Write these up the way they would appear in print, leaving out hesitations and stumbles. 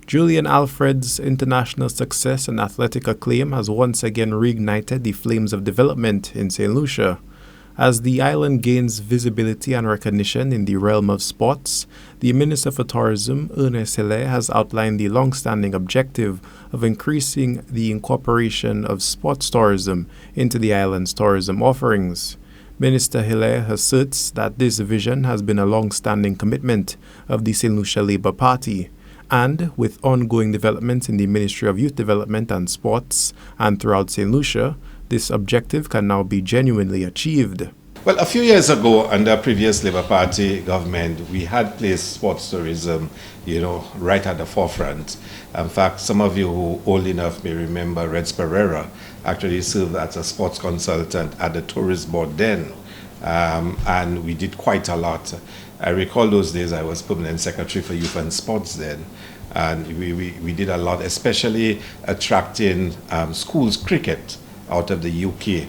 Julian Alfred's international success and athletic acclaim has once again reignited the flames of development in St. Lucia. As the island gains visibility and recognition in the realm of sports, the Minister for Tourism, Ernest Hilaire, has outlined the long-standing objective of increasing the incorporation of sports tourism into the island's tourism offerings. Minister Hilaire asserts that this vision has been a long-standing commitment of the St. Lucia Labour Party, and with ongoing developments in the Ministry of Youth Development and Sports and throughout St. Lucia, this objective can now be genuinely achieved. Well, a few years ago, under previous Labour Party government, we had placed sports tourism, right at the forefront. In fact, some of you who are old enough may remember Ernest Hilaire actually served as a sports consultant at the tourist board then, and we did quite a lot. I recall those days I was permanent secretary for youth and sports then, and we did a lot, especially attracting schools cricket out of the UK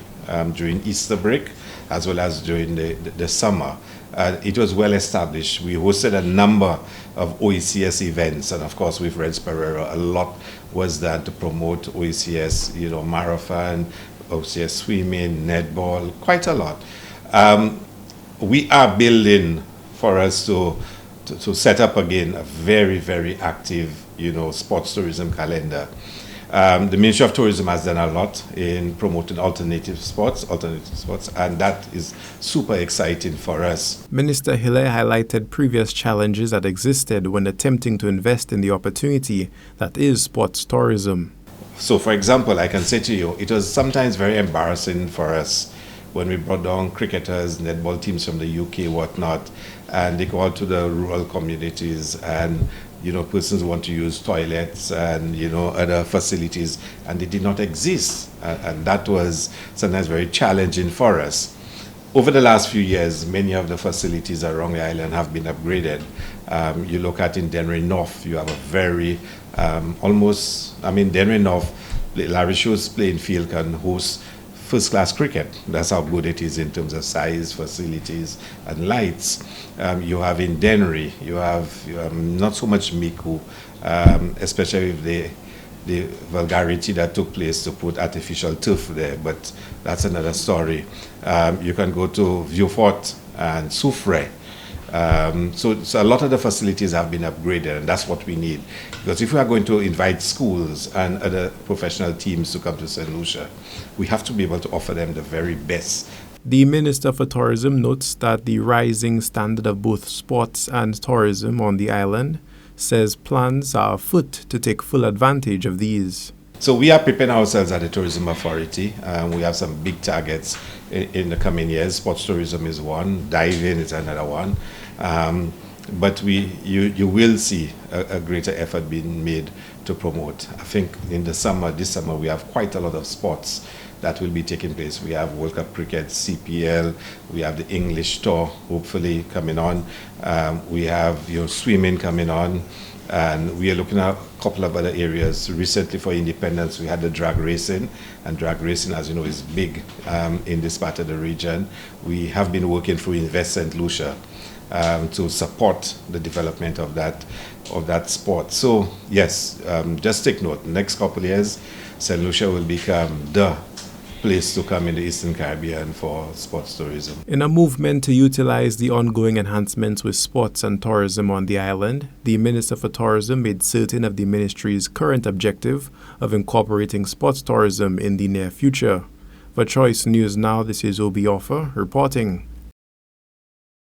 during Easter break, as well as during the summer. It was well established. We hosted a number of OECS events, and of course with Ernest Hilaire, a lot was done to promote OECS, marathon, OECS swimming, netball, quite a lot. We are building for us to set up again a very, very active, sports tourism calendar. The Ministry of Tourism has done a lot in promoting alternative sports, and that is super exciting for us. Minister Hilaire highlighted previous challenges that existed when attempting to invest in the opportunity that is sports tourism. So, for example, I can say to you, it was sometimes very embarrassing for us when we brought down cricketers, netball teams from the UK, whatnot, and they go out to the rural communities and persons want to use toilets and other facilities, and they did not exist, and that was sometimes very challenging for us. Over the last few years, many of the facilities around the island have been upgraded. You look at in Dennery North, you have a very Dennery North, Larry Shaw's playing field can host first-class cricket. That's how good it is in terms of size, facilities, and lights. You have in Dennery, you have not so much Miku, especially with the vulgarity that took place to put artificial turf there, but that's another story. You can go to Vieux-Fort and Soufrière. So a lot of the facilities have been upgraded, and that's what we need. Because if we are going to invite schools and other professional teams to come to St. Lucia, we have to be able to offer them the very best. The Minister for Tourism notes that the rising standard of both sports and tourism on the island says plans are afoot to take full advantage of these. So we are preparing ourselves at the Tourism Authority. We have some big targets in the coming years. Sports tourism is one, diving is another one. But you will see a greater effort being made to promote. I think in this summer we have quite a lot of sports that will be taking place. We have World Cup Cricket, CPL, we have the English Tour hopefully coming on. We have swimming coming on. And we are looking at a couple of other areas. Recently for independence, we had the drag racing, and drag racing, as you know, is big in this part of the region. We have been working through Invest St. Lucia to support the development of that sport. So yes, just take note, next couple of years, St. Lucia will become the place to come in the Eastern Caribbean for sports tourism. In a movement to utilize the ongoing enhancements with sports and tourism on the island, the Minister for Tourism made certain of the ministry's current objective of incorporating sports tourism in the near future. For Choice News Now, this is Obi Offa reporting.